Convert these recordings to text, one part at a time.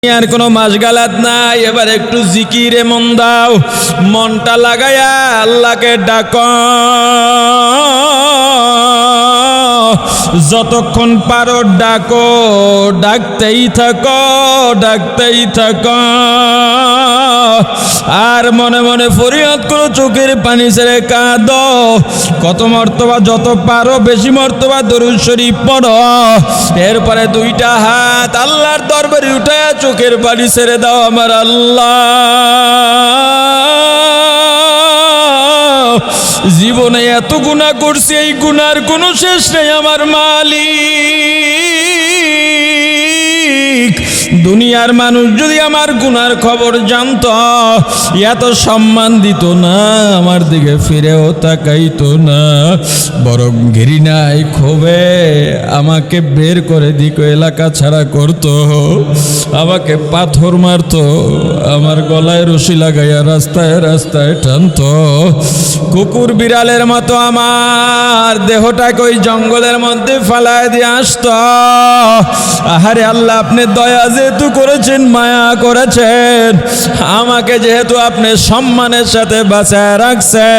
আর কোনো মাসগালাত নাই। এবার একটু জিকিরে মন দাও, মনটা লাগায়া আল্লাহকে ডাকো। যতক্ষণ পারো ডাকো, ডাকতেই থাকো, ডাকতেই থাকো। আর মনে মনে ফরিয়াদ করো, চোখের পানি ছেড়ে কাঁদো। কত মর্তবা যত পারো বেশি মর্তবা দরুদ শরীফ পড়ো। এরপরে দুইটা হাত আল্লাহর দরবারে উঠায়া চোখের পানি ছেড়ে দাও। আমার আল্লাহ, জীবনে এত গুনাহ করছি, এই গুনার কোনো শেষ নেই। আমার মালিক, দুনিয়ার মানুষ যদি আমার গুনার খবর জানতো, এত সম্মান দিত না, আমার দিকে ফিরেও তাকাইতো না। বরং ঘৃণায় ক্ষোভে আমাকে বের করে দিক এলাকা ছাড়া করতো, আমাকে পাথর মারতো, আমার গলায় রশি লাগাইয়া রাস্তায় রাস্তায় টানতো। কুকুর বিড়ালের মতো আমার দেহটাকে ওই জঙ্গলের মধ্যে ফালায় দিয়ে আসতো। আহারে আল্লাহ, আপনি দয়া যেহেতু করেছেন, মায়া করেছেন, আমাকে যেহেতু আপনি সম্মানের সাথে বাঁচায় রাখছেন,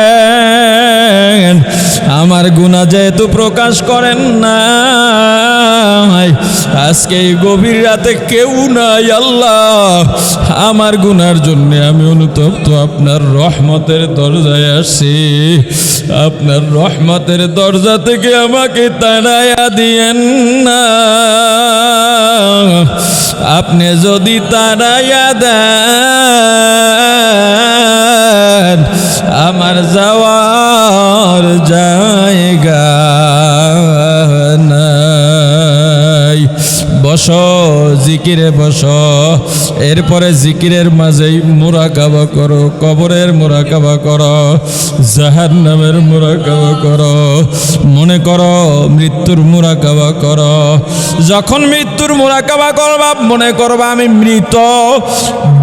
আমার গুনাহ যেহেতু প্রকাশ করেন না, আজকে এই গভীর রাতে কেউ নাই আল্লাহ, আমার গুনার জন্য আমি অনুতপ্ত। আপনার রহমতের দরজায় আসছি, আপনার রহমতের দরজা থেকে আমাকে তাড়াইয়া দিয়েন না। আপনি যদি তাড়াইয়া দেন, আমার যাওয়ার জায়গা নাই। বসো, জিকিরে বসো। এরপরে জিকিরের মাঝেই মুরাকাবা করো, কবরের মুরাকাবা করো, জাহান্নামের মুরাকাবা করো, মনে করো মৃত্যুর মুরাকাবা করো। যখন মৃত্যুর মুরাকাবা করবা, মনে করবা আমি মৃত,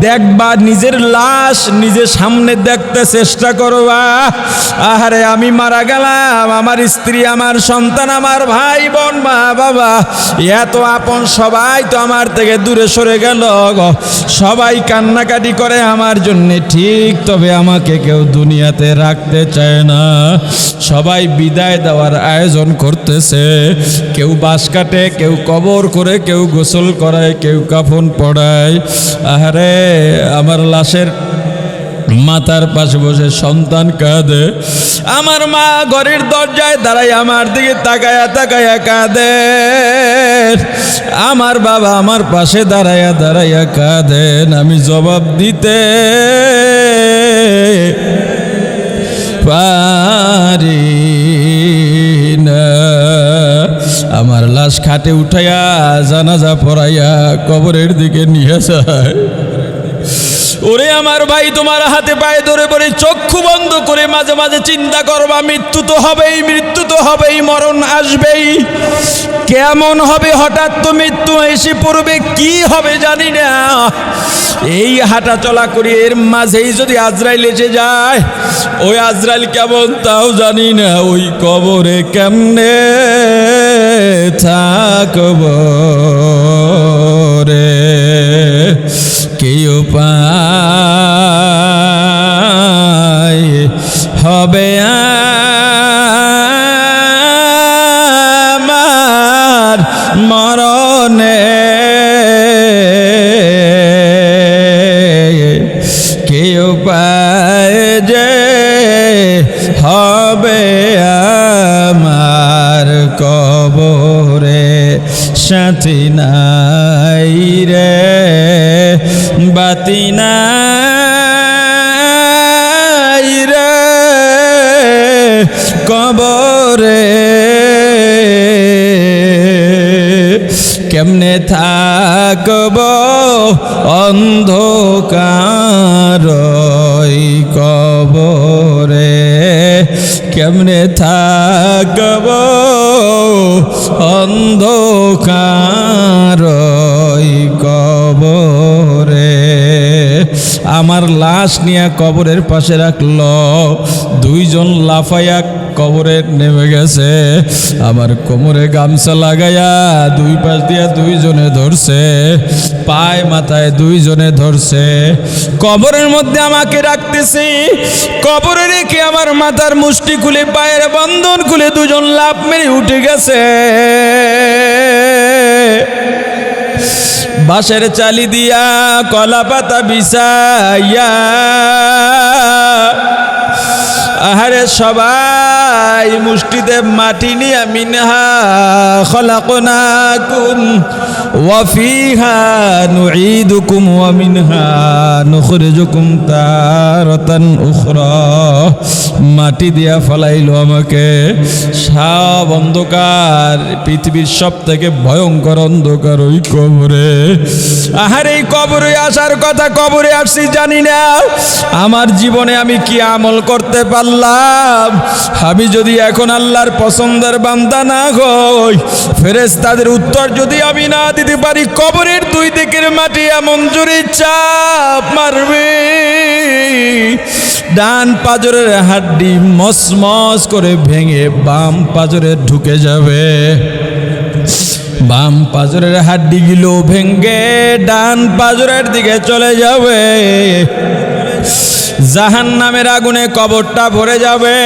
দেখবা নিজের লাশ নিজের সামনে দেখতে চেষ্টা করবা। আহারে আমি মারা গেলাম, আমার স্ত্রী, আমার সন্তান, আমার ভাই বোন, মা বাবা, এত আপন সবাই তো আমার থেকে দূরে সরে গেল। সবাই কান্নাকাটি করে আমার জন্য, ঠিক, তবে আমাকে কেউ দুনিয়াতে রাখতে চায় না। সবাই বিদায় দেওয়ার আয়োজন করতেছে। কেউ বাঁশ কাটে, কেউ কবর করে, কেউ গোসল করায়, কেউ কাফন পড়ায়। আহারে আমার লাশের মাথার পাশে বসে সন্তান কাঁদে, আমার মা ঘরের দরজায় দাঁড়ায় আমার দিকে তাকায়া তাকায়া কাঁদে, আমার বাবা আমার পাশে দাঁড়ায়া দাঁড়ায়া কাঁদেন। আমি জবাব দিতে পারি না। আমার লাশ খাটে উঠাইয়া জানাজা পড়াইয়া কবরের দিকে নিয়ে যায়। ওরে আমার ভাই, তোমার হাতে পায়ে ধরে পড়ে চক্ষু বন্ধ করে মাঝে মাঝে চিন্তা করবা, মৃত্যু তো হবেই, মৃত্যু তো হবেই, মরণ আসবেই। কেমন হবে? হঠাৎ তো মৃত্যু এসে পড়বে, কি হবে জানি না। এই হাঁটা চলা করি, এর মাঝেই যদি আজরাইল এসে যায়, ওই আজরাইল কেমন তাও জানি না। ওই কবরে কেমনে থাকব রে, কি উপায় হবে আমার মরণে, কি উপায় যে হবে আমার কবরে, সাথী নাই রে, বাতি নাই রে কবরে, কেমনে থাকব অন্ধকার কবরে, কেমনে থাকব অন্ধকার কবরে। আমার লাশ নিয়ে কবরের পাশে রাখল, দুইজন লাফাইয়া কবরে নেমে গেছে। আমার কোমরে গামছা লাগাইয়া দুই পাশ দিয়া দুইজনে ধরছে, পায় মাথায় দুইজনে ধরছে, কবরের মধ্যে আমাকে রাখতেছে। কবরে রেখে আমার মাথার মুষ্টি খুলে পায়ের বন্ধন খুলে দুজন লাফ মেরে উঠে গেছে। বাঁশের চালি দিয়া কলা পাতা বিছাইয়া আহারে সবাই মুষ্টিতে মাটি নিয়ে মিনহা খলাকনাকুম ওয়া ফিহা নুঈদুকুম ওয়া মিনহা নুখরিজুকুম তারাতান উখরা। মাটি দিয়া ফলাইলো আমাকে। সব অন্ধকার, পৃথিবীর সব থেকে ভয়ঙ্কর অন্ধকার ওই কবরে। আহারে এই কবরে আসার কথা, কবরে আসছি জানি না আমার জীবনে আমি কি আমল করতে পারলাম। আমি যদি এখন আল্লাহর পছন্দের বান্দা না হই, ফেরেশতাদের উত্তর যদি আমি না দিতে পারি, কবরের দুই দিকের মাটি এমন জোরে চাপ মারবে, ডান পাজরের হাড্ডি মসমস করে ভেঙে বাম পাজরে ঢুকে যাবে। বাম পাজরের হাড্ডিগুলো ভেঙে ডান পাজরের দিকে চলে যাবে। জাহান্নামের আগুনে কবরটা ভরে যাবে।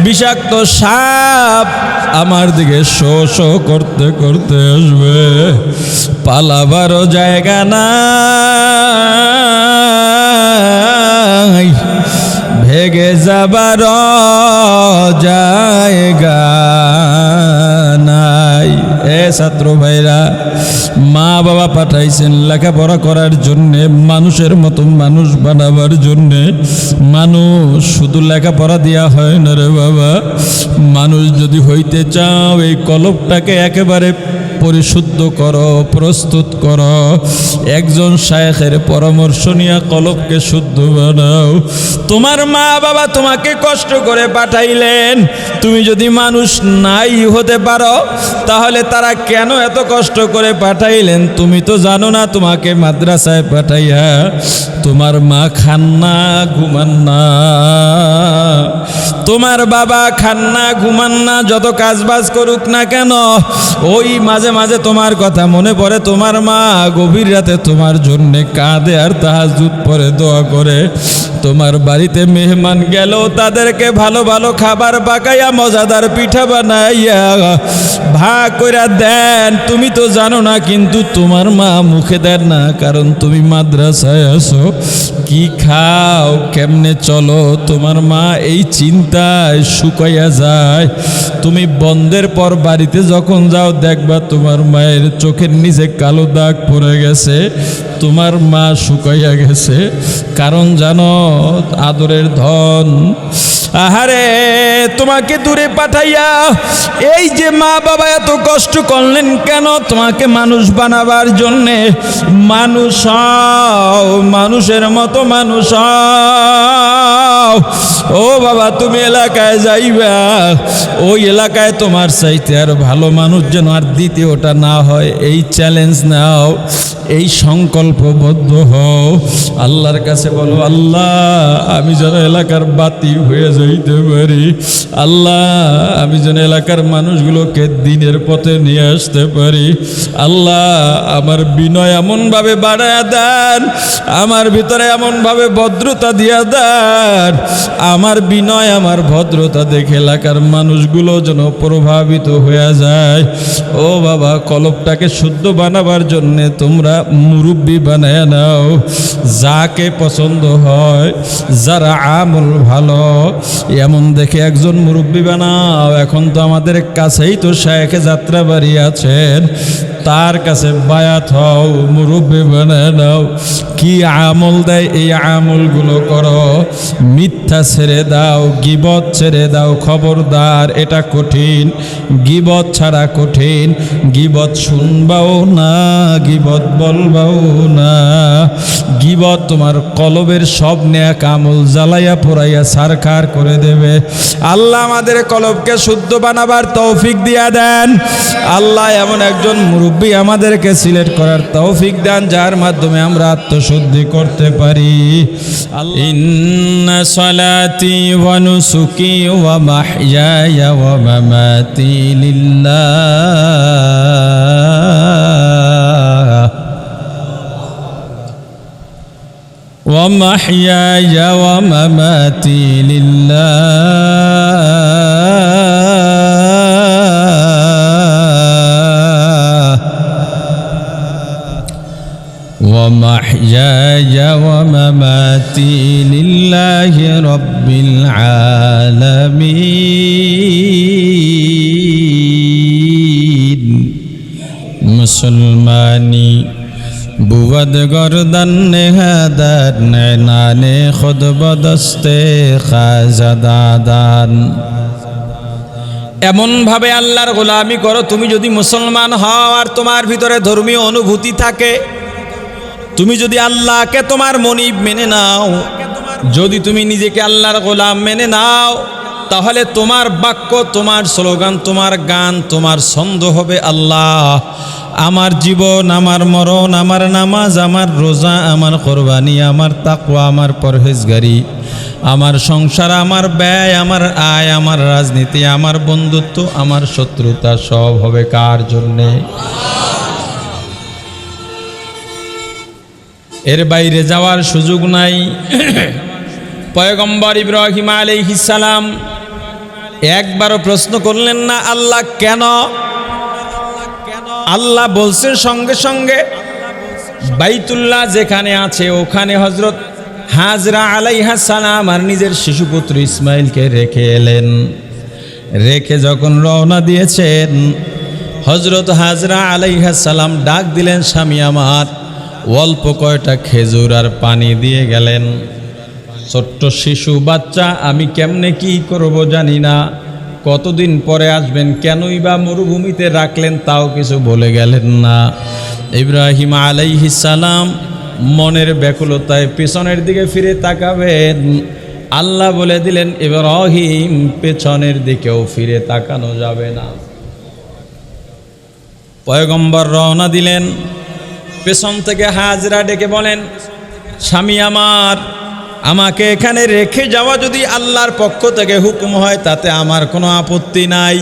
বিষাক্ত সাপ আমার দিকে শো শো করতে করতে আসবে। পালাবারও জায়গা নাই, ভেগে যাবার জায়গা নাই। এ ছাত্র ভাইরা, মা বাবা পাঠাইছেন লেখাপড়া করার জন্যে, মানুষের মতো মানুষ বানাবার জন্যে। মানুষ শুধু লেখাপড়া দেওয়া হয় না রে বাবা। মানুষ যদি হইতে চাও, এই কলবটাকে একেবারে পরিশুদ্ধ করো, প্রস্তুত করো। একজন শায়েখের পরামর্শ নিয়ে কলবকে শুদ্ধ বানাও। তোমার মা বাবা তোমাকে কষ্ট করে পাঠাইলেন, তুমি যদি মানুষ নাই হতে পারো, তাহলে তারা কেন এত কষ্ট করে পাঠাইলেন তুমি তো জানো না। তোমাকে মাদ্রাসায় পাঠাইয়া তোমার মা খান না, ঘুমান না, তোমার বাবা খান না, ঘুমান না, যত কাজবাজ করুক না কেন, ওই মাঝে মাঝে তোমার কথা মনে পড়ে। তোমার মা গভীর রাতে তোমার জন্যে কাঁদে আর তাহাজ্জুদ পড়ে দোয়া করে। তোমার বাড়িতে মেহমান গেল, তাদেরকে ভালো ভালো খাবার পাকাইয়া মজাদার পিঠা বানাইয়া ভাগ করে দেন। তুমি তো জানো না, কিন্তু তোমার মা মুখে দেন না, কারণ তুমি মাদ্রাসায় আসো। কি খাও, কেমনে চলো, তোমার মা এই চিন্তায় শুকাইয়া যায়। তুমি বন্ধের পর বাড়িতে যখন যাও, দেখবা তোমার মায়ের চোখের নিচে কালো দাগ পড়ে গেছে, তোমার মা শুকাইয়া গেছে। কারণ জানো, আদরের ধন। আহারে, তোমাকে দূরে পাঠাইয়া এই যে মা বাবা এত কষ্ট করলেন কেন? তোমাকে মানুষ বানাবার জন্যে। মানুষ হও, মানুষের মতো মানুষ হও। ও বাবা, তুমি এলাকায় যাইবা, ওই এলাকায় তোমার চাইতে আর ভালো মানুষ যেন আর দ্বিতীয়টা না হয়, এই চ্যালেঞ্জ নাও, এই সংকল্পবদ্ধ হও। আল্লাহর কাছে বলো, আল্লাহ আমি যেন এলাকার বাতি হয়ে যাইতে পারি। আল্লাহ আমি যেন এলাকার মানুষগুলোকে দিনের পথে নিয়ে আসতে পারি। আল্লাহ আমার বিনয় এমনভাবে বাড়ায়া দেন, আমার ভিতরে এমনভাবে ভদ্রতা দিয়া দেন, আমার বিনয় আমার ভদ্রতা দেখে এলাকার মানুষগুলো যেন প্রভাবিত হয়ে যায়। ও বাবা, কলবটাকে শুদ্ধ বানাবার জন্যে তোমরা মুরব্বি বানায় নাও। যাকে পছন্দ হয়, যারা আমল ভালো, এমন দেখে একজন মুরব্বি বানাও। এখন তো আমাদের কাছেই তো শায়েখে যাত্রাবাড়ি আছেন, তার কাছে বায়াত হও, মুরব্বি বানায় নাও। কি আমল দেয়, এই আমলগুলো করো। মিথ্যা ছেড়ে দাও, গীবত ছেড়ে দাও। খবরদার, এটা কঠিন, গীবত ছাড়া কঠিন। গীবত শুনবাও না, গীবত বলবাও না। গীবত তোমার কলবের সব নেক আমল জ্বালাইয়া পোড়াইয়া ছারখার করে দেবে। আল্লাহ আমাদের কলবকে শুদ্ধ বানাবার তৌফিক দিয়া দেন। আল্লাহ এমন একজন মুরব্বি মুরব্বী আমাদেরকে সিলেক্ট করার তৌফিক দান, যার মাধ্যমে আমরা আত্মশুদ্ধি করতে পারি। ইন্না সালাতি ওয়া নুসুকি ওয়া মাহইয়ায়া ওয়া মামাতি লিল্লাহ ওয়া মাহইয়ায়া ওয়া মামাতি ومحياي ومماتي لله رب العالمين مسلماني بود گردن نهادر نعنان خود بدسته خازدادان এমন ভাবে আল্লাহর গোলামি করো, তুমি যদি মুসলমান হও আর তোমার ভিতরে ধর্মীয় অনুভূতি থাকে, তুমি যদি আল্লাহকে তোমার মনিব মেনে নাও, যদি তুমি নিজেকে আল্লাহর গোলাম মেনে নাও, তাহলে তোমার বাক্য, তোমার স্লোগান, তোমার গান, তোমার ছন্দ হবে আল্লাহ। আমার জীবন, আমার মরণ, আমার নামাজ, আমার রোজা, আমার কোরবানি, আমার তাকওয়া, আমার পরহেজগারি, আমার সংসার, আমার ব্যয়, আমার আয়, আমার রাজনীতি, আমার বন্ধুত্ব, আমার শত্রুতা সব হবে কার জন্যে? এর বাইরে যাওয়ার সুযোগ নাই। পয়গম্বর ইব্রাহিম আলাইহিস সালাম একবারও প্রশ্ন করলেন না আল্লাহ কেন? আল্লাহ বলছেন সঙ্গে সঙ্গে, বাইতুল্লাহ যেখানে আছে ওখানে হযরত হাজরা আলাইহিস সালাম আর নিজের শিশুপুত্র ইসমাইলকে রেখে এলেন। রেখে যখন রওনা দিয়েছেন, হযরত হাজরা আলাইহিস সালাম ডাক দিলেন, স্বামী আমার, অল্প কয়টা খেজুর আর পানি দিয়ে গেলেন। ছোট্ট শিশু বাচ্চা, আমি কেমনে কি করব জানি না, কতদিন পরে আসবেন, কেনই বা মরুভূমিতে রাখলেন তাও কিছু বলে গেলেন না। ইব্রাহিম আলাইহিস সালাম মনের ব্যাকুলতায় পিছনের দিকে ফিরে তাকাবেন, আল্লাহ বলে দিলেন, ইব্রাহিম পেছনের দিকেও ফিরে তাকানো যাবে না। পয়গম্বর রওনা দিলেন। পেছন থেকে হাজরা ডেকে বলেন, স্বামী আমার, আমাকে এখানে রেখে যাওয়া যদি আল্লাহর পক্ষ থেকে হুকুম হয় তাতে আমার কোনো আপত্তি নাই।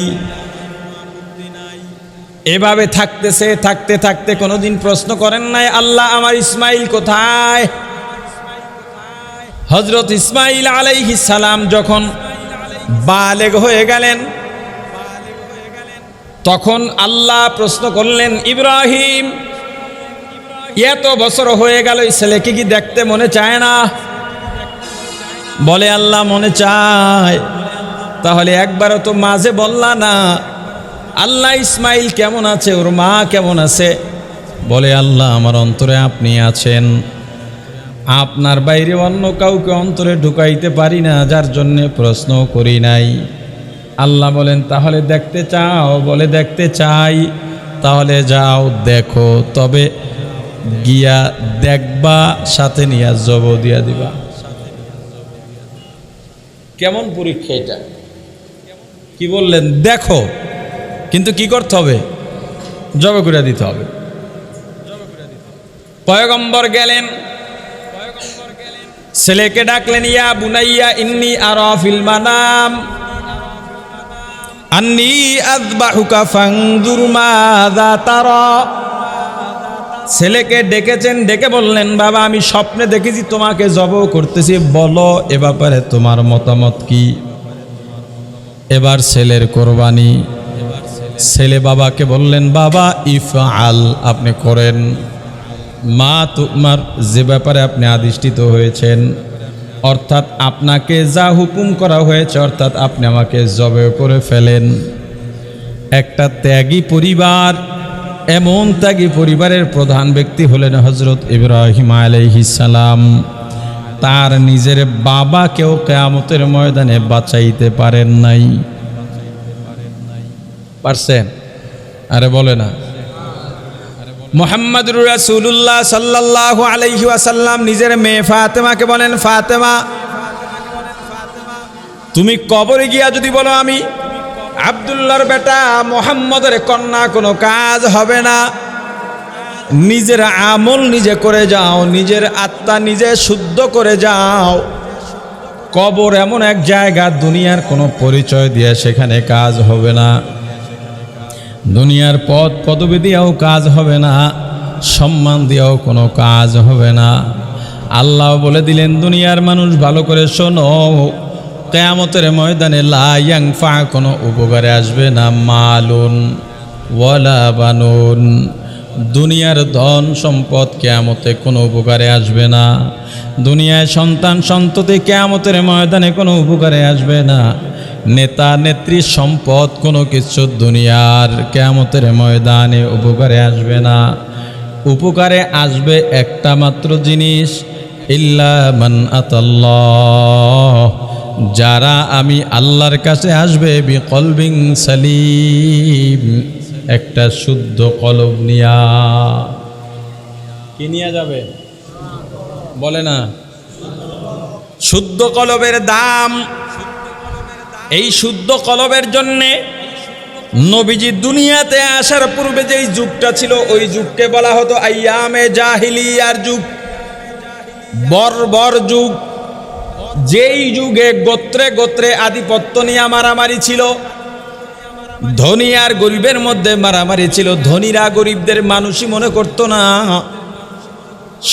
এভাবে থাকতেছে, থাকতে থাকতে কোনোদিন প্রশ্ন করেন নাই, আল্লাহ আমার ইসমাইল কোথায়? হযরত ইসমাইল আলাইহিস সালাম যখন বালেগ হয়ে গেলেন, তখন আল্লাহ প্রশ্ন করলেন, ইব্রাহিম, এত বছর হয়ে গেল, এই ছেলেকে কি দেখতে মনে চায় না? বলে, আল্লাহ মনে চায়। তাহলে একবারও তো মাঝে বললা না আল্লাহ ইসমাইল কেমন আছে, ওর মা কেমন আছে? বলে, আল্লাহ আমার অন্তরে আপনি আছেন, আপনার বাইরে অন্য কাউকে অন্তরে ঢুকাইতে পারি না, যার জন্যে প্রশ্ন করি নাই। আল্লাহ বলেন, তাহলে দেখতে চাও? বলে, দেখতে চাই। তাহলে যাও দেখো, তবে গিয়া দেখবা, সাথে নিয়ে জব দিয়া দিবা। কেমন পরীক্ষা এটা? কি বললেন? দেখো, কিন্তু কি করতে হবে? জব করে দিতে হবে। পয়গম্বর গেলেন, ছেলেকে ডাকলেন, ইয়া বুনাইয়া ইন্নী আরা ফিল মানাম আন্নী আযবাহুকা ফানজুর মাযা তারা। ছেলেকে ডেকেছেন, ডেকে বললেন, বাবা আমি স্বপ্নে দেখেছি তোমাকে জবাই করতেছি, বলো এ ব্যাপারে তোমার মতামত কি? এবার ছেলের কোরবানি। ছেলে বাবাকে বললেন, বাবা ইফআল, আপনি করেন, মা তুমার, যে ব্যাপারে আপনি আদিষ্টিত হয়েছেন, অর্থাৎ আপনাকে যা হুকুম করা হয়েছে, অর্থাৎ আপনি আমাকে জবাই করে ফেলেন। একটা ত্যাগী পরিবার, এমন ত্যাগী পরিবারের প্রধান ব্যক্তি হলেন হযরত ইব্রাহিম আলাইহিস সালাম। তার নিজের বাবাকেও কিয়ামতের ময়দানে বাঁচাইতে পারেন নাই। পারছেন? আরে বলে না। মুহাম্মদুর রাসূলুল্লাহ সাল্লাল্লাহু আলাইহি ওয়াসাল্লাম নিজের মেয়ে ফাতেমাকে বলেন, ফাতেমা, তুমি কবরে গিয়া যদি বলো আমি আব্দুল্লাহর বেটা মুহাম্মদের কন্যা, কোনো কাজ হবে না। নিজের আমল নিজে করে যাও, নিজের আত্মা নিজে শুদ্ধ করে যাও। কবর এমন এক জায়গা, দুনিয়ার কোনো পরিচয় দিয়ে সেখানে কাজ হবে না, দুনিয়ার পদ পদবি দিয়েও কাজ হবে না, সম্মান দিয়েও কোনো কাজ হবে না। আল্লাহ বলে দিলেন, দুনিয়ার মানুষ ভালো করে শোনো, কিয়ামতের ময়দানে লা ইয়ানফা, কোনো উপকারে আসবে না, মালুন ওয়ালা বানুন, দুনিয়ার ধন সম্পদ কিয়ামতে কোনো উপকারে আসবে না। দুনিয়ায় সন্তান সন্ততি কিয়ামতের ময়দানে কোনো উপকারে আসবে না। নেতা নেত্রী সম্পদ কোনো কিছু দুনিয়ার কিয়ামতের ময়দানে উপকারে আসবে না। উপকারে আসবে একটা মাত্র জিনিস, ইল্লা মান আতাল্লাহ, যারা আমি আল্লাহর কাছে আসবে বিকলবিন সালিম, একটা শুদ্ধ কলব নিয়া। কি নিয়ে যাবে বলে না? শুদ্ধ কলবের দাম। এই শুদ্ধ কলবের জন্যে নবীজি দুনিয়াতে আসার পূর্বে যেই যুগটা ছিল, ওই যুগকে বলা হতো আইয়ামে জাহিলিয়ার যুগ, বর্বর যুগ। যেই যুগে গোত্রে গোত্রে আধিপত্য নিয়ে মারামারি ছিল, ধনী আর গরিবের মধ্যে মারামারি ছিল। ধনীরা গরিবদের মানুষই মনে করত না,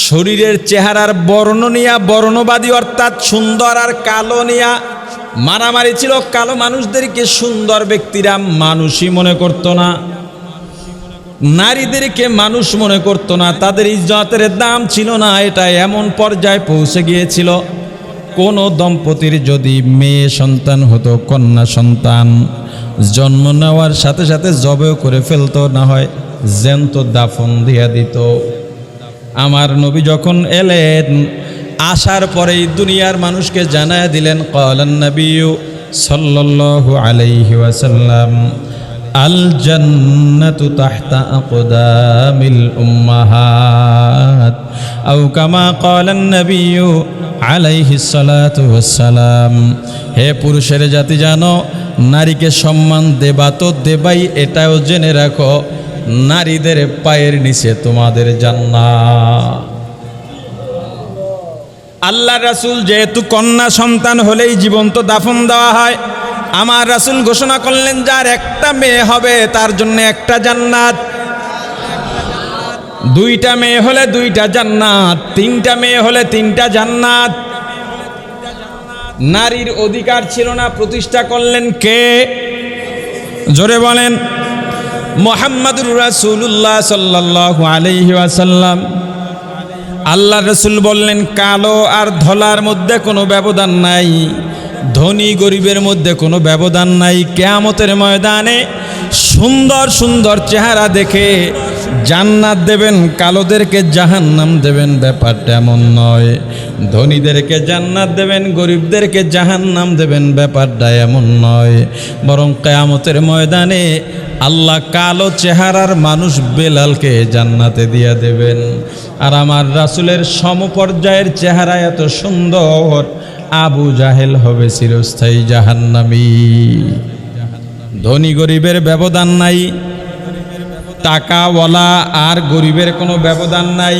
শরীরের চেহারার বর্ণ নিয়া, বর্ণবাদী অর্থাৎ সুন্দর আর কালো নিয়া মারামারি ছিল। কালো মানুষদেরকে সুন্দর ব্যক্তিরা মানুষই মনে করত না, নারীদেরকে মানুষ মনে করত না, তাদের ইজ্জতের দাম ছিল না। এটা এমন পর্যায়ে পৌঁছে গিয়েছিল, কোনো দম্পতির যদি মেয়ে সন্তান হতো, কন্যা সন্তান, জন্ম নেওয়ার সাথে সাথে জবেও করে ফেলতো, না হয় জ্যান্ত দাফন দিয়া দিত। আমার নবী যখন এলেন, আসার পরেই দুনিয়ার মানুষকে জানায় দিলেন, ক্বালান নবিয়্যু সাল্লাল্লাহু আলাইহি ওয়াসাল্লাম, আল জান্নাতু তাহতা আকদামিল উম্মাহাত, আও কামা ক্বালান নবিয়্যু আলাইহিস সালাতু ওয়াসসালাম। হে পুরুষের জাতি, জানো নারীকে সম্মান দেবা তো দেবাই, এটাও জেনে রাখো নারীদের পায়ের নিচে তোমাদের জান্নাত। আল্লাহ রাসূল যেহেতু কন্যা সন্তান হলেই জীবন্ত দাফন দেওয়া হয়, আমার রাসূল ঘোষণা করলেন, যার একটা মেয়ে হবে তার জন্য একটা জান্নাত, দুইটা মেয়ে হলে দুইটা জান্নাত, তিনটা মেয়ে হলে তিনটা জান্নাত। নারীর অধিকার ছিল না, প্রতিষ্ঠা করলেন কে? জোরে বলেন, মুহাম্মাদুর রাসূলুল্লাহ সাল্লাল্লাহু আলাইহি ওয়াসাল্লাম। আল্লাহ রাসূল বললেন, কালো আর ধলার মধ্যে কোনো ব্যবধান নাই, ধনী গরিবের মধ্যে কোনো ব্যবধান নাই। কিয়ামতের ময়দানে সুন্দর সুন্দর চেহারা দেখে জান্নাত দেবেন, কালোদেরকে জাহান্নাম দেবেন, ব্যাপারটা এমন নয়। ধনীদেরকে জান্নাত দেবেন, গরিবদেরকে জাহান্নাম দেবেন, ব্যাপারটা এমন নয়। বরং কিয়ামতের ময়দানে আল্লাহ কালো চেহারার মানুষ বেলালকে জান্নাতে দিয়ে দেবেন। আর আমার রাসূলের সমপর্যায়ের চেহারা এত সুন্দর, আবু জাহেল হবে চিরস্থায়ী জাহান্নামী। ধনী গরিবের ব্যবধান নাই, টাকাওয়ালা আর গরিবের কোনো ব্যবধান নাই।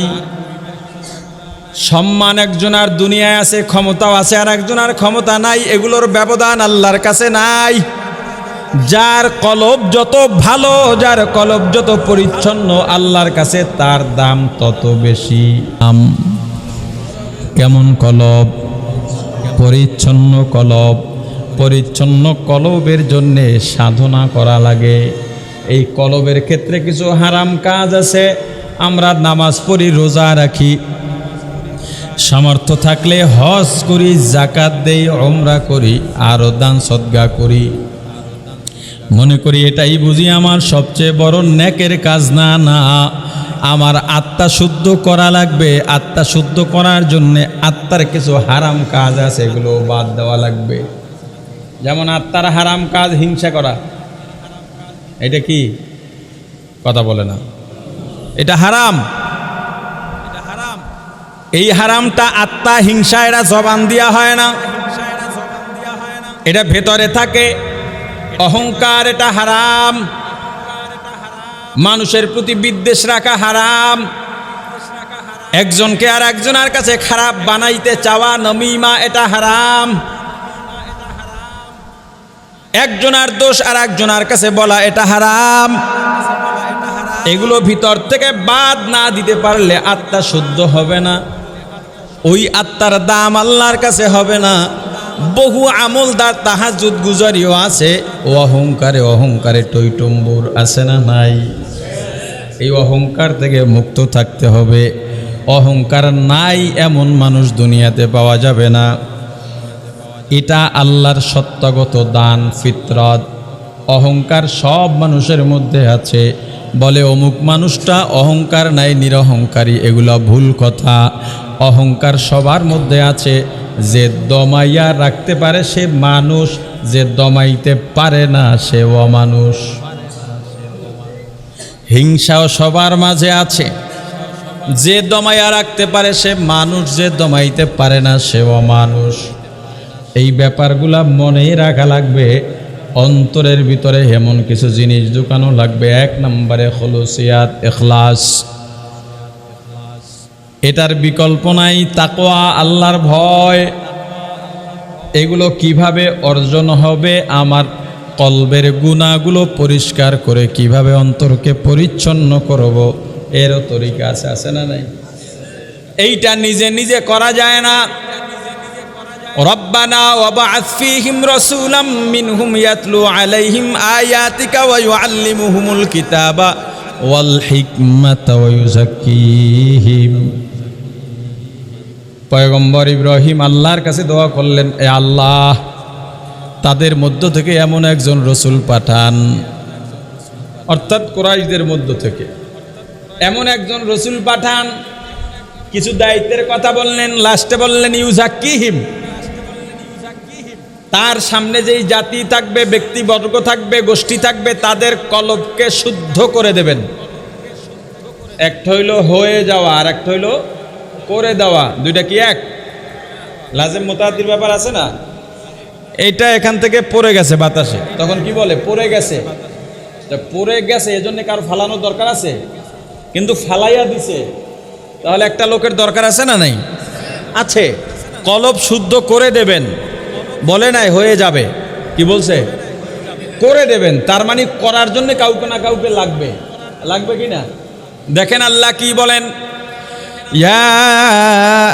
সম্মান একজন আর দুনিয়ায় আছে, ক্ষমতাও আছে, আর একজন আর ক্ষমতা নাই, এগুলোর ব্যবধান আল্লাহর কাছে নাই। যার কলব যত ভালো, যার কলব যত পরিচ্ছন্ন, আল্লাহর কাছে তার দাম তত বেশি। কেমন কলব? পরিচ্ছন্ন কলব। পরিচ্ছন্ন কলবের জন্যে সাধনা করা লাগে। এই কলবের ক্ষেত্রে কিছু হারাম কাজ আছে। আমরা নামাজ পড়ি, রোজা রাখি, সামর্থ্য থাকলে হজ করি, জাকাত দেই, উমরা করি, আরও দান সদকা করি। মনে করি এটাই বুঝি আমার সবচেয়ে বড় নেকের কাজ। না না, আমার আত্মা শুদ্ধ করা লাগবে। আত্মা শুদ্ধ করার জন্যে আত্মার কিছু হারাম কাজ আছে, এগুলো বাদ দেওয়া লাগবে। যেমন আত্মার হারাম কাজ হিংসা করা। এটা কি কথা বলে না? এটা হারাম। এই হারামটা আত্মা হিংসা, এটা জবান দিয়া হয় না, এটা ভেতরে থাকে। অহংকার, এটা হারাম। মানুষের প্রতি বিদ্বেষ রাখা হারাম, একজনকে আর একজনের কাছে খারাপ বানাইতে চাওয়া নমিমা এটা হারাম, একজনের দোষ আর একজনের কাছে বলা এটা হারাম। এগুলো ভিতর থেকে বাদ না দিতে পারলে আত্মা শুদ্ধ হবে না, ওই আত্মার দাম আল্লাহর কাছে হবে না। বহু আমলদার তাহাজ্জুদ গুজারিও আছে, ও অহংকারে টইটম্বুর আছে না নাই? এই অহংকার থেকে মুক্ত থাকতে হবে। অহংকার নাই এমন মানুষ দুনিয়াতে পাওয়া যাবে না। এটা আল্লাহর সত্যগত দান, ফিতরত। অহংকার সব মানুষের মধ্যে আছে। বলে অমুক মানুষটা অহংকার নাই, নিরহংকারী, এগুলা ভুল কথা। অহংকার সবার মধ্যে আছে। যে দমাইয়া রাখতে পারে সে মানুষ, যে দমাইতে পারে না সে অমানুষ। হিংসাও সবার মাঝে আছে। যে দমাইয়া রাখতে পারে সে মানুষ, যে দমাইতে পারে না সে অমানুষ। এই ব্যাপারগুলা মনেই রাখা লাগবে। অন্তরের ভিতরে এমন কিছু জিনিস ঢুকানো লাগবে। 1 নম্বরে খুলুসিয়াত, ইখলাস। এটার বিকল্প নাই। তাকওয়া, আল্লাহর ভয়। এগুলো কিভাবে অর্জন হবে? আমার কলবের গুনাহগুলো পরিষ্কার করে কিভাবে অন্তরকে পরিচ্ছন্ন করব, এরও তরিকা আছে, আছে না নাই? এইটা নিজে নিজে করা যায় না। রব্বানা ওয়াবআথ ফীহিম রাসূলাম মিনহুম ইয়াতলু আলাইহিম আয়াতিকা ওয়া ইউআল্লিমুহুমুল কিতাবা ওয়াল হিকমাতা ওয়া ইউযাক্কিহিম। পয়গম্বর ইব্রাহিম আল্লাহর কাছে দোয়া করলেন, এ আল্লাহ, তাদের মধ্য থেকে এমন একজন রসুল পাঠান, অর্থাৎ কুরাইশদের মধ্য থেকে এমন একজন রসুল পাঠান। কিছু দায়িত্বের কথা বললেন, লাস্টে বললেন ইউযাক্কিহিম। তার সামনে যেই জাতি থাকবে, ব্যক্তিবর্গ থাকবে, গোষ্ঠী থাকবে, তাদের কলবকে শুদ্ধ করে দেবেন। একটা হইল হয়ে যাওয়া, আর একটা হইল করে দেওয়া। দুইটা কি এক? লাজেম মুতাআদ্দির ব্যাপার আছে না? এইটা এখান থেকে পড়ে গেছে বাতাসে, তখন কি বলে? পড়ে গেছে। পড়ে গেছে, এজন্য কারো ফালানোর দরকার আছে, কিন্তু ফালাইয়া দিছে, তাহলে একটা লোকের দরকার আছে না নাই? আছে। কলব শুদ্ধ করে দেবেন, বলে নাই হয়ে যাবে। কি বলছে? করে দেবেন। তার মানে করার জন্য কাউকে না কাউকে লাগবে, লাগবে কি না? দেখেন আল্লাহ কি বলেন, ইয়া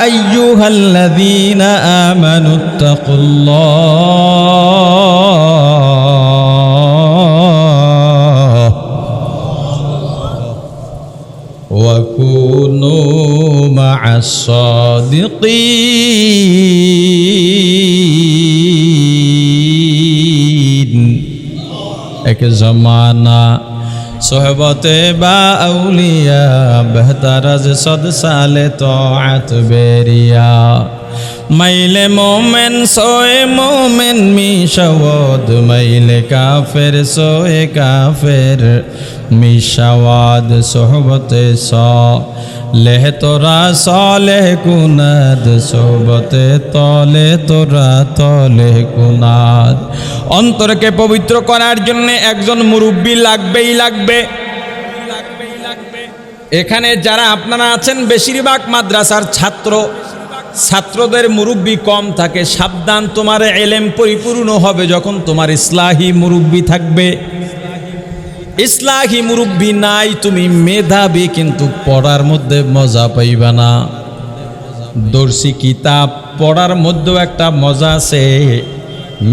আইয়ুহাল্লাযীনা আমানুত্তাকুল্লাহ ওয়া কুনু মা'আস সাদিকিন। এক জমানা सोहबते बा औलिया बेहतर अज सद साले तोआत बेरिया माइले मोमेन सोए मोमेन मिशवाद माइले काफिर सोए काफिर मिशवाद सोहबते सा लेह तोरा सालेह कुनाद सोहबते तले तोरा तले कुनाद। অন্তরকে পবিত্র করার জন্য একজন মুরব্বী লাগবেই লাগবে। এখানে যারা আপনারা আছেন বেশিরভাগ মাদ্রাসার ছাত্র, ছাত্রদের মুরব্বী কম থাকে। সাবধান, তোমার ইলম পরিপূর্ণ হবে যখন তোমার ইসলাহি মুরব্বী থাকবে। ইসলাহি মুরব্বী নাই, তুমি মেধাবী কিন্তু পড়ার মধ্যে মজা পাইবা না। দর্শি কিতাব পড়ার মধ্যেও একটা মজা আছে।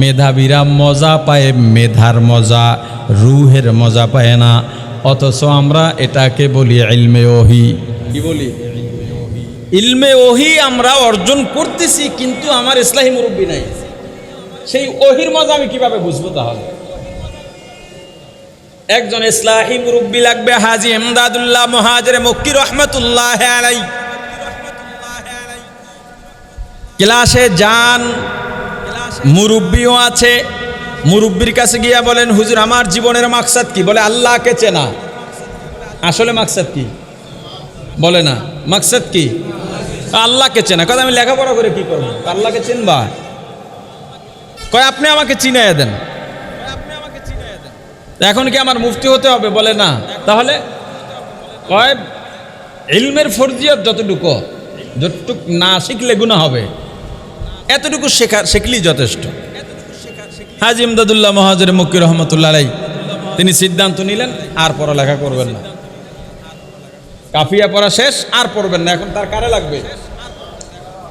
মেধাবীরা মজা পায়, মেধার মজা, রুহের মজা পায় না। অথচ আমরা এটাকে বলি ইলমে ওহী। কি বলি? ইলমে ওহী আমরা অর্জন করতেছি, কিন্তু আমার ইসলাহি মুরব্বী নাই। সেই ওহির মজা আমি কিভাবে বুঝবো? তাহলে একজন ইসলাহি মুরব্বী লাগবে। হাজী ইমদাদুল্লাহ মুহাজির মক্কি রহমাতুল্লাহ আলাইহি ক্লাসে যান, মুরব্বিও আছে। মুরব্বির কাছে গিয়া বলেন, হুজুর আমার জীবনের মাকসাদ কি? বলে আল্লাহকে চেনা। আসলে মাকসাদ কি? বলে না। মাকসাদ কি? আল্লাহকে চেনা। কয় আমি লেখাপড়া করে কি করবো? আল্লাহকে চিনবা? কয় আপনি আমাকে চিনাইয়া দেন। এখন কি আমার মুফতি হতে হবে? বলে না। তাহলে কয় ইলমের ফরজিয়ত যতটুকু না শিখলে গুনাহ হবে, এতটুকু শিখলেই যথেষ্ট। হাজী ইমদাদুল্লাহ মহাজের মক্কি রহমতুল্লাহ আলাইহি তিনি সিদ্ধান্ত নিলেন আর পড়ালেখা করবেন না, কাফিয়া পড়া শেষ, আর পড়বেন না। এখন তার কারে লাগবে?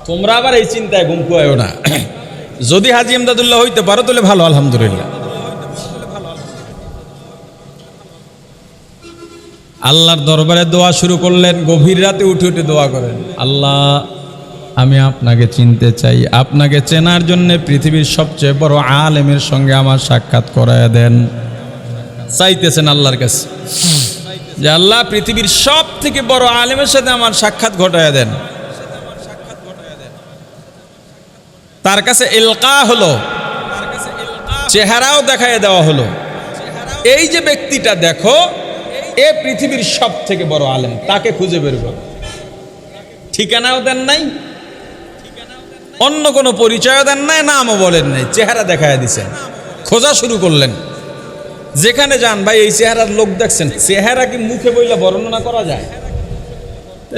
তোমরা আবার এই চিন্তায় ঘুম খুয়াও না। যদি হাজী ইমদাদুল্লাহ হইতে পারো তাহলে ভালো, আলহামদুলিল্লাহ। আল্লাহর দরবারে দোয়া শুরু করলেন, গভীর রাতে উঠে উঠে দোয়া করেন, আল্লাহ আমি আপনাকে চিনতে চাই, আপনাকে চেনার জন্য পৃথিবীর সবচেয়ে বড় আলেমের সঙ্গে আমার সাক্ষাৎ করায় দেন। চাইতেছেন আল্লাহর কাছে যে আল্লাহ পৃথিবীর সব থেকে বড় আলেমের সাথে আমার সাক্ষাৎ ঘটায় দেন। তার কাছে ইলকা হলো, চেহারাও দেখায় দেওয়া হলো, এই যে ব্যক্তিটা দেখো, এ পৃথিবীর সব থেকে বড় আলেম, তাকে খুঁজে বের করো। ঠিকানাও দেন নাই, অন্য কোনো পরিচয়ও দেন নাই, নামও বলেন নাই, চেহারা দেখায় দিছেন। খোঁজা শুরু করলেন, যেখানে যান ভাই এই চেহারার লোক দেখছেন। চেহারা কি মুখে বইলে বর্ণনা করা যায়?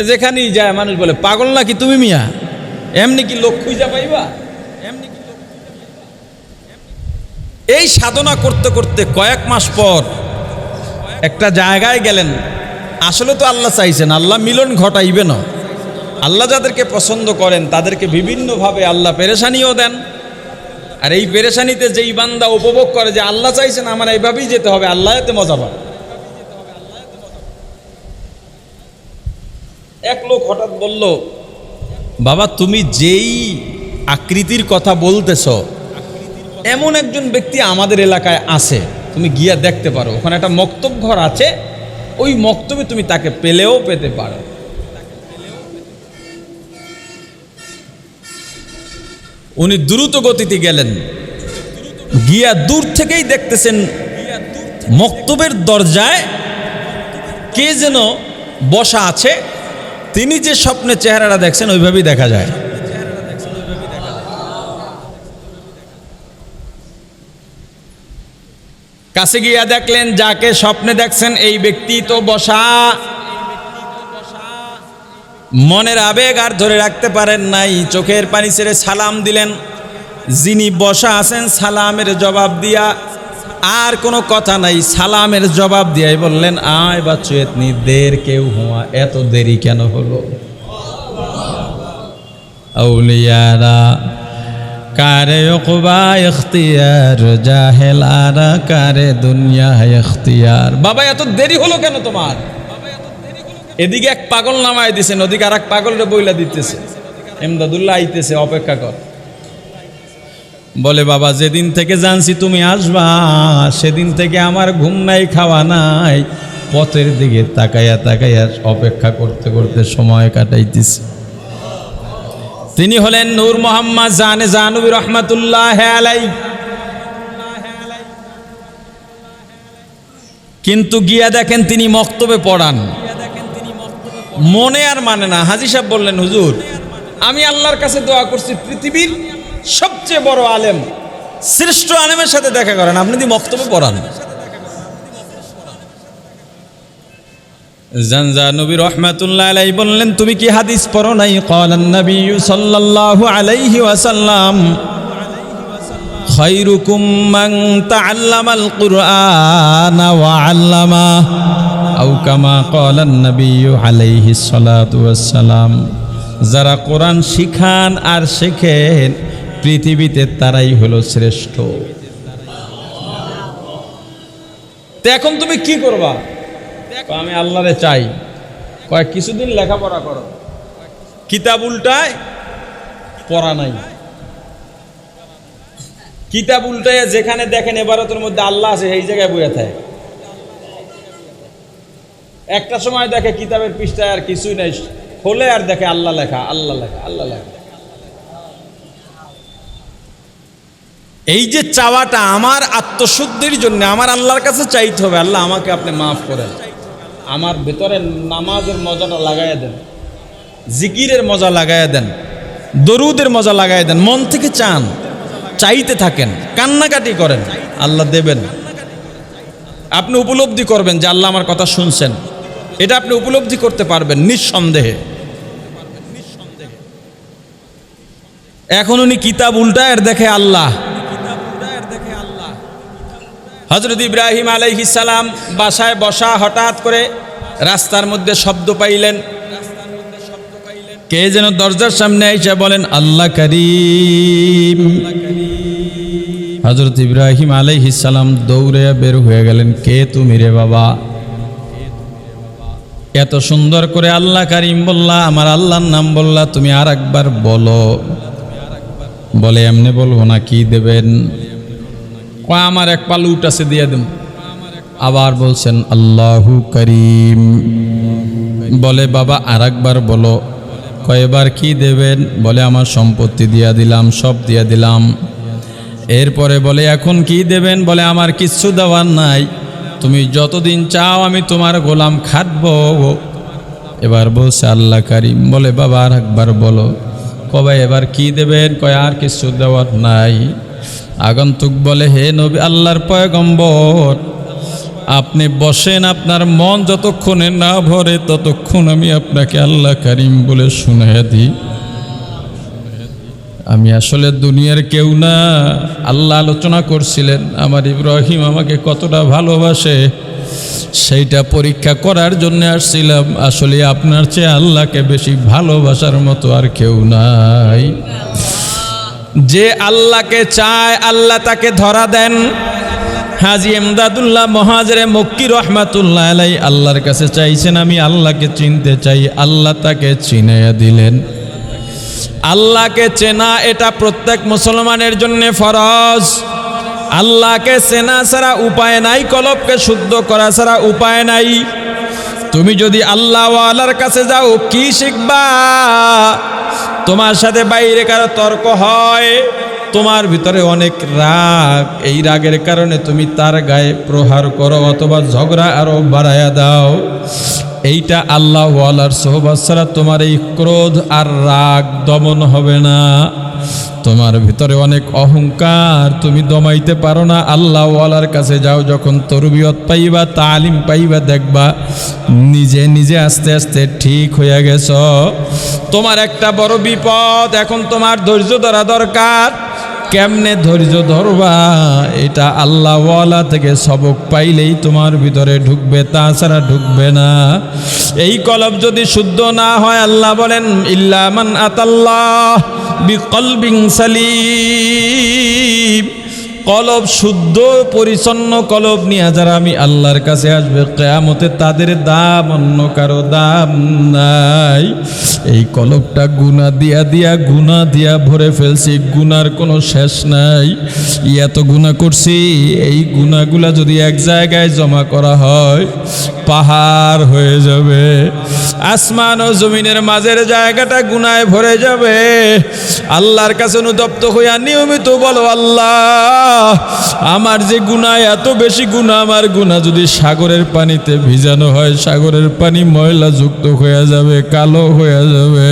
যেখানেই যায় মানুষ বলে পাগল নাকি তুমি মিয়া, এমনি কি লোক খুঁজা পাইবা? এই সাধনা করতে করতে কয়েক মাস পর একটা জায়গায় গেলেন। আসলে তো আল্লাহ চাইছেন, আল্লাহ মিলন ঘটাইবে না। আল্লাহ যাদেরকে পছন্দ করেন তাদেরকে বিভিন্নভাবে আল্লাহ পেরেশানিও দেন। আর এই পেরেশানিতে যেই বান্দা উপভোগ করে যে আল্লাহ চাইছেন আমার এইভাবেই যেতে হবে, আল্লাহ এতে মজা পায়। এক লোক হঠাৎ বলল, বাবা তুমি যেই আকৃতির কথা বলতেছ এমন একজন ব্যক্তি আমাদের এলাকায় আছে, তুমি গিয়া দেখতে পারো, ওখানে একটা মক্তব ঘর আছে, ওই মক্তবে তুমি তাকে পেলেও পেতে পারো। উনি দ্রুত গতিতে গেলেন, গিয়া দূর থেকেই দেখতেছেন মক্তবের দরজায় কে যেন বসা আছে। তিনি যে স্বপ্নে চেহারাটা দেখছেন ওইভাবেই দেখা যায়। কাছে গিয়া দেখলেন যাকে স্বপ্নে দেখছেন এই ব্যক্তি তো বসা। মনের আবেগ আর ধরে রাখতে পারেন নাই, চোখের পানি ছেড়ে সালাম দিলেন। যিনি বসা আছেন সালামের জবাব দিয়া, আর কোনো কথা নাই, সালামের জবাব দিয়াই বললেন, আয় বাচ্চু এতনি দের কেউ হুয়া, এত দেরি কেন হলো? আউলিয়ারা কারে উকবা ইখতিয়ার, জাহেলারা কারে দুনিয়া ইখতিয়ার। বাবা এত দেরি হলো কেন তোমার? এদিকে এক পাগল নামায় দিছেন, ওদিকে আর এক পাগলরে বইলা দিতেছে, ইমদাদুল্লাহ আইতেছে, অপেক্ষা কর। বলে বাবা যেদিন থেকে জানছি তুমি আসবা সেদিন থেকে আমার ঘুম নাই, খাওয়া নাই, পথের দিকে তাকাইয়া তাকাইয়া অপেক্ষা করতে করতে সময় কাটাইতেছি। তিনি হলেন নূর মোহাম্মদ জানে জানবী রহমাতুল্লাহ আলাইহি। কিন্তু গিয়া দেখেন তিনি মক্তবে পড়ান, মনে আর মানে না। হাজী সাহেব বললেন, হুজুর আমি আল্লাহর কাছে দোয়া করছি পৃথিবীর সবচেয়ে বড় আলেম, শ্রেষ্ঠ আলেমের সাথে দেখা করেন, আপনি যদি মক্তবে পড়ান। জানজানবী রাহমাতুল্লাহ আলাইহি বললেন, তুমি কি হাদিস পড়ো নাই? ক্বালান নবী সাল্লাল্লাহু আলাইহি ওয়াসাল্লাম, খায়রুকুম মান তাআল্লামাল কুরআনা ওয়া আল্লামা, আও কামা ক্বালান নবী আলাইহিস সালাতু ওয়াস সালাম। যারা কোরআন শিখান আর শেখেন পৃথিবীতে তারাই হলো শ্রেষ্ঠ। তো এখন তুমি কি করবা? আমি আল্লাহরে চাই। কয়েক কিছুদিন লেখাপড়া করো, কিতাব উল্টায় পড়া নাই, কিতাব উল্টায় যেখানে দেখেন এবারতের মধ্যে আল্লাহ আছে সেই জায়গায় বইয়া থাকে। একটা সময় দেখে কিতাবের পৃষ্ঠায় আর কিছুই নাই, খোলে আর দেখে আল্লাহ লেখা, আল্লাহ লেখা, আল্লাহ লেখা। এই যে চাওয়াটা আমার আত্মশুদ্ধির জন্য, আমার আল্লাহর কাছে চাইতে হবে, আল্লাহ আমাকে আপনি মাফ করেন, আমার ভেতরে নামাজের মজাটা লাগাইয়া দেন, জিকিরের মজা লাগাইয়া দেন, দরুদের মজা লাগাইয়া দেন। মন থেকে চান, চাইতে থাকেন, কান্নাকাটি করেন, আল্লাহ দেবেন। আপনি উপলব্ধি করবেন যে আল্লাহ আমার কথা শুনছেন, এটা আপনি উপলব্ধি করতে পারবেন নিঃসন্দেহে। এখন উনি কিতাব উল্টায়ের দেখে আল্লাহ। হযরত ইব্রাহিম আলাইহিস সালাম বাসায় বসা, হঠাৎ করে রাস্তার মধ্যে শব্দ পাইলেন, কে যেন দরজার সামনে এসে বলেন আল্লাহ করিম। হযরত ইব্রাহিম আলাইহিস সালাম দৌড়ে বের হয়ে গেলেন, কে তুমি রে বাবা? এত সুন্দর করে আল্লাহ করিম বললা, আমার আল্লাহর নাম বললা, তুমি আর একবার বলো। বলে এমনি বলবো না, কি দেবেন? আমার এক পাল উট আছে, দিয়ে দেব। আবার বলছেন আল্লাহু করিম। বলে বাবা আর একবার বলো। কয়বার কি দেবেন? বলে আমার সম্পত্তি দিয়া দিলাম, সব দিয়া দিলাম। এরপরে বলে এখন কি দেবেন? বলে আমার কিচ্ছু দেওয়ার নাই, তুমি যতদিন চাও আমি তোমার গোলাম খাটবো। এবার বলছে আল্লাহ করিম। বলে বাবা আর একবার বলো। কবে এবার কি দেবেন? কয় আর কিছু দেওয়ার নাই। আগন্তুক বলে হে নবী আল্লাহর পয়গম্বর, আপনি বসেন, আপনার মন যতক্ষণে না ভরে ততক্ষণ আমি আপনাকে আল্লাহ করিম বলে শুনিয়ে দিই। আমি আসলে দুনিয়ার কেউ না। আল্লাহ আলোচনা করছিলেন আমার ইব্রাহিম আমাকে কতটা ভালোবাসে, সেইটা পরীক্ষা করার জন্য আসছিলাম। আসলে আপনার চেয়ে আল্লাহকে বেশি ভালোবাসার মতো আর কেউ নাই। যে আল্লাহকে চায় আল্লাহ তাকে ধরা দেন। হাজী ইমদাদুল্লাহ মুহাজিরে মক্কি রহমাতুল্লাহ আলাইহি আল্লাহর কাছে চাইছেন আমি আল্লাহকে চিনতে চাই, আল্লাহ তাকে চিনাইয়া দিলেন। আল্লাহকে চেনা এটা প্রত্যেক মুসলমানের জন্য ফরজ। আল্লাহকে চেনা ছাড়া উপায় নাই, কলবকে শুদ্ধ করা ছাড়া উপায় নাই। তুমি যদি আল্লাহ ওয়ালার কাছে যাও কি শিখবা? তোমার সাথে বাইরে কারো তর্ক হয়, তোমার ভিতরে অনেক রাগ, এই রাগের কারণে তুমি তার গায়ে প্রহার করো অথবা ঝগড়া আরো বাড়ায়া দাও। এইটা আল্লাহ ওয়ালার সোহবত ছাড়া তোমার এই ক্রোধ আর রাগ দমন হবে না। তোমার ভিতরে অনেক অহংকার, তুমি দমাইতে পারো না। আল্লাহ ওয়ালার কাছে যাও, যখন তরবিয়ত পাইবা, তালিম পাইবা, দেখবা নিজে নিজে আস্তে আস্তে ঠিক হয়ে গেছ। তোমার একটা বড় বিপদ, এখন তোমার ধৈর্য ধরা দরকার। কেমনে ধৈর্য ধরবা? এটা আল্লাহ ওয়ালা থেকে সবক পাইলেই তোমার ভিতরে ঢুকবে, তাছাড়া ঢুকবে না। এই কলব যদি শুদ্ধ না হয়, আল্লাহ বলেন ইল্লা মান আতাল্লাহ বিকলবিন সালিম। কলব শুদ্ধ পরিচ্ছন্ন কলব নিয়ে যারা আমি আল্লাহর কাছে আসবে কিয়ামতে, তাদের দাম অন্য কারো দাম নাই। এই কলবটা গুনাহ দিয়া ভরে ফেলছি, গুনার কোনো শেষ নাই। এত গুনাহ করছি, এই গুনাহগুলা যদি এক জায়গায় জমা করা হয় পাহাড় হয়ে যাবে। আসমান ও জমিনের মাঝের জায়গাটা গুনায় ভরে যাবে। আল্লাহর কাছে অনুতপ্ত হইয়া নিয়মিত বলো আল্লাহ আমার যে গুনাহ, এত বেশি গুনাহ, আমার গুনাহ যদি সাগরের পানিতে ভিজানো হয়, সাগরের পানি ময়লা যুক্ত হয়ে যাবে, কালো হয়ে যাবে।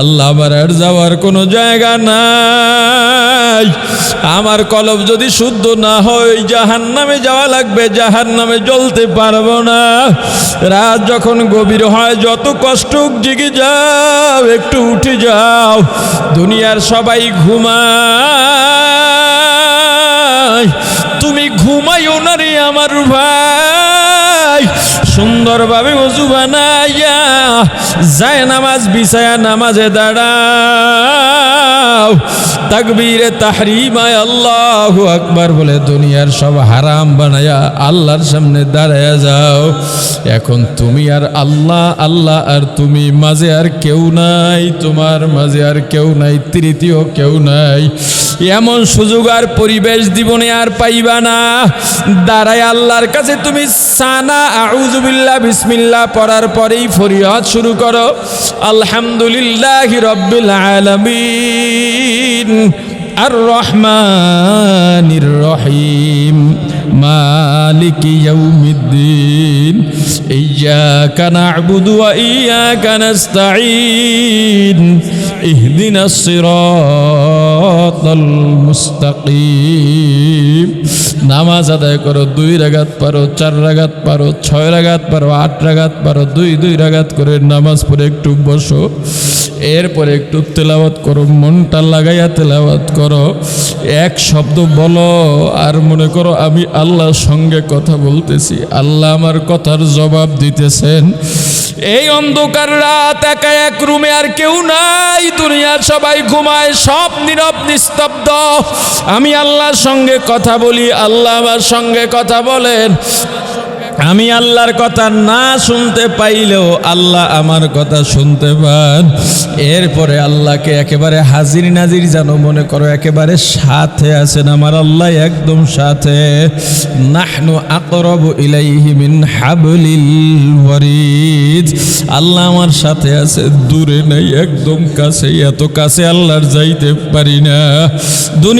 আল্লাহ আমার আর যাওয়ার কোনো জায়গা নাই। আমার কলব যদি শুদ্ধ না হয় জাহান্নামে যাওয়া লাগবে, জাহান্নামে জ্বলতে পারবো না। রাত যখন গভীর হয়, যত কষ্ট জেগে যাও, একটু উঠে যাও। দুনিয়ার সবাই ঘুমায়, তুমি ঘুমাইও না রে আমার ভাই। সুন্দরভাবে ওযু বানাইয়া যায় নামাজ বিছায়া নামাজে দাঁড়াও। তাকবীরে তাহরিমায় আল্লাহু আকবার বলে দুনিয়ার সব হারাম বানায়া আল্লাহর সামনে দাঁড়ায়া যাও। এখন তুমি আর আল্লাহ, আল্লাহ আর তুমি, মাঝে আর কেউ নাই। তোমার মাঝে আর কেউ নাই, তৃতীয় কেউ নাই। এমন সুযোগ আর পরিবেশ জীবনে আর পাইবা না। দাঁড়ায় আল্লাহর কাছে তুমি সানা আউযু বিল্লাহ বিসমিল্লাহ পড়ার পরেই ফরিয়াদ শুরু করো, আলহামদুলিল্লাহি রাব্বিল আলামিন আর রহমানির রহিম মালিকি ইয়াউমিদ্দিন ইয়্যাকা না'বুদু ওয়া ইয়্যাকা নাস্তাঈন ইহদিনাস সিরাতাল মুস্তাকিম। নামাজ আদায় করো, 2 রাকাত পারো, 4 রাকাত পারো, 6 রাকাত পারো, 8 রাকাত পারো, 2 রাকাত করে নামাজ পড়ে একটু বসো, এরপরে একটু তেলাওয়াত করো, মনটা লাগাইয়া তেলাওয়াত করো, এক শব্দ বলো আর মনে করো আমি আল্লাহর সঙ্গে কথা বলতেছি, আল্লাহ আমার কথার জবাব দিতেছেন। এই অন্ধকার রাত, একা এক রুমে, আর কেউ নাই, দুনিয়ার সবাই ঘুমায়, সব নীরব নিস্তব্ধ, আমি আল্লাহর সঙ্গে কথা বলি, আল্লাহ আমার সঙ্গে কথা বলেন। আমি আল্লাহর কথা না শুনতে পাইলেও আল্লাহ আমার কথা শুনতে পান। এরপরে আল্লাহকে একেবারে হাজির নাজির জানো, মনে করো একেবারে সাথে আছেন আমার আল্লাহ, একদম সাথে। নাহনু আকরাবু ইলাইহি মিন হাবলিল ওয়ারিদ, আল্লাহ আমার সাথে আছে, দূরে নেই, একদম কাছে, এত কাছে আল্লাহর যাইতে পারি না। দুনিয়া